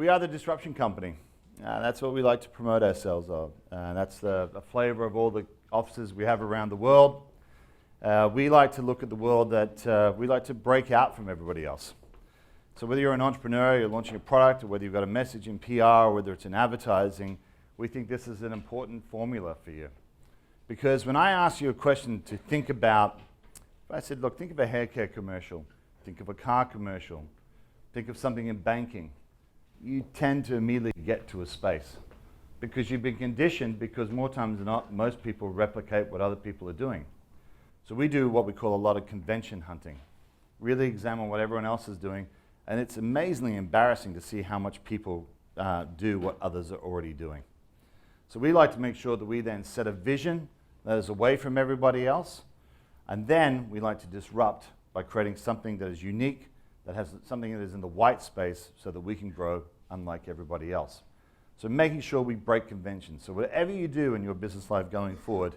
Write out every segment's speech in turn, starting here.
We are the disruption company. That's what we like to promote ourselves of. That's the flavor of all the offices we have around the world. We like to look at the world that we like to break out from everybody else. So whether you're an entrepreneur, you're launching a product, or whether you've got a message in PR, or whether it's in advertising, we think this is an important formula for you. Because when I ask you a question to think about, if I said, look, think of a hair care commercial, think of a car commercial, think of something in banking, you tend to immediately get to a space. Because you've been conditioned, because more times than not, most people replicate what other people are doing. So we do what we call a lot of convention hunting. Really examine what everyone else is doing, and it's amazingly embarrassing to see how much people do what others are already doing. So we like to make sure that we then set a vision that is away from everybody else, and then we like to disrupt by creating something that is unique, that has something that is in the white space so that we can grow unlike everybody else. So making sure we break conventions. So whatever you do in your business life going forward,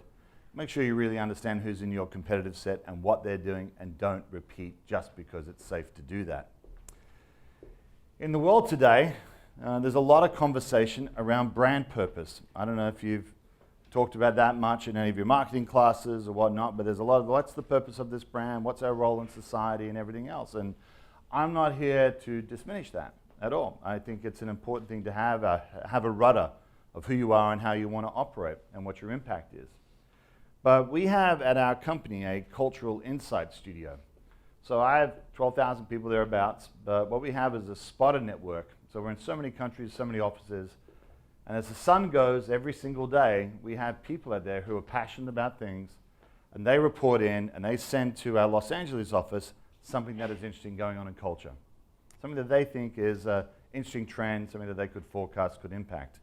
make sure you really understand who's in your competitive set and what they're doing, and don't repeat just because it's safe to do that. In the world today, there's a lot of conversation around brand purpose. I don't know if you've talked about that much in any of your marketing classes or whatnot, but there's a lot of what's the purpose of this brand, what's our role in society and everything else. And I'm not here to diminish that at all. I think it's an important thing to have a rudder of who you are and how you want to operate and what your impact is. But we have at our company a cultural insight studio. So I have 12,000 people thereabouts, but what we have is a spotter network. So we're in so many countries, so many offices, and as the sun goes every single day, we have people out there who are passionate about things, and they report in and they send to our Los Angeles office something that is interesting going on in culture. Something that they think is an interesting trend, something that they could forecast, could impact.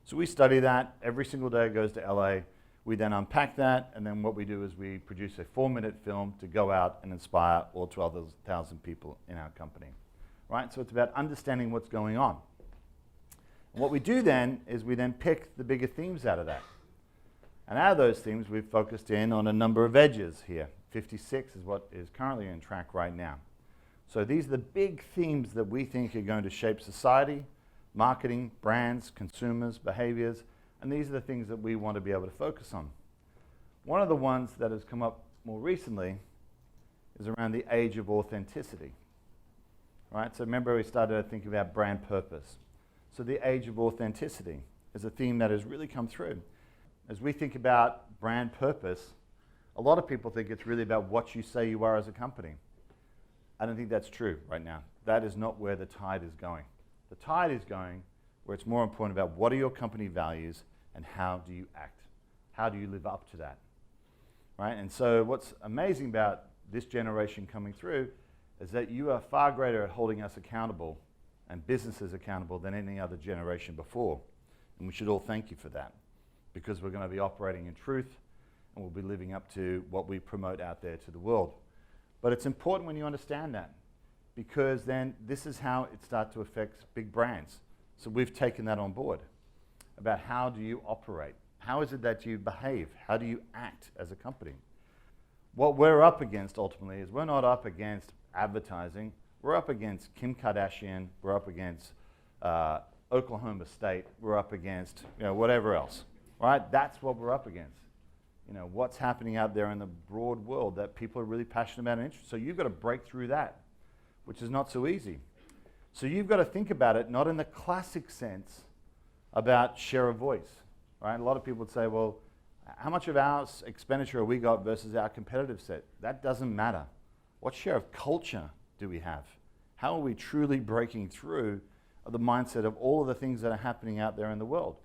So we study that. Every single day it goes to LA. We then unpack that, and then what we do is we produce a 4-minute film to go out and inspire all 12,000 people in our company. Right? So it's about understanding what's going on. And what we do then is we then pick the bigger themes out of that. And out of those themes, we've focused in on a number of edges here. 56 is what is currently in track right now. So these are the big themes that we think are going to shape society, marketing, brands, consumers, behaviors, and these are the things that we want to be able to focus on. One of the ones that has come up more recently is around the age of authenticity. Right? So remember we started to think about brand purpose. So the age of authenticity is a theme that has really come through. As we think about brand purpose, a lot of people think it's really about what you say you are as a company. I don't think that's true right now. That is not where the tide is going. The tide is going where it's more important about what are your company values and how do you act? How do you live up to that? Right? And so what's amazing about this generation coming through is that you are far greater at holding us accountable and businesses accountable than any other generation before. And we should all thank you for that, because we're going to be operating in truth and we'll be living up to what we promote out there to the world. But it's important when you understand that, because then this is how it starts to affect big brands. So we've taken that on board about how do you operate? How is it that you behave? How do you act as a company? What we're up against ultimately is we're not up against advertising. We're up against Kim Kardashian. We're up against Oklahoma State. We're up against whatever else. Right? That's what we're up against. What's happening out there in the broad world that people are really passionate about and interested. So you've got to break through that, which is not so easy. So you've got to think about it not in the classic sense about share of voice. Right? A lot of people would say, well, how much of our expenditure have we got versus our competitive set? That doesn't matter. What share of culture do we have? How are we truly breaking through the mindset of all of the things that are happening out there in the world?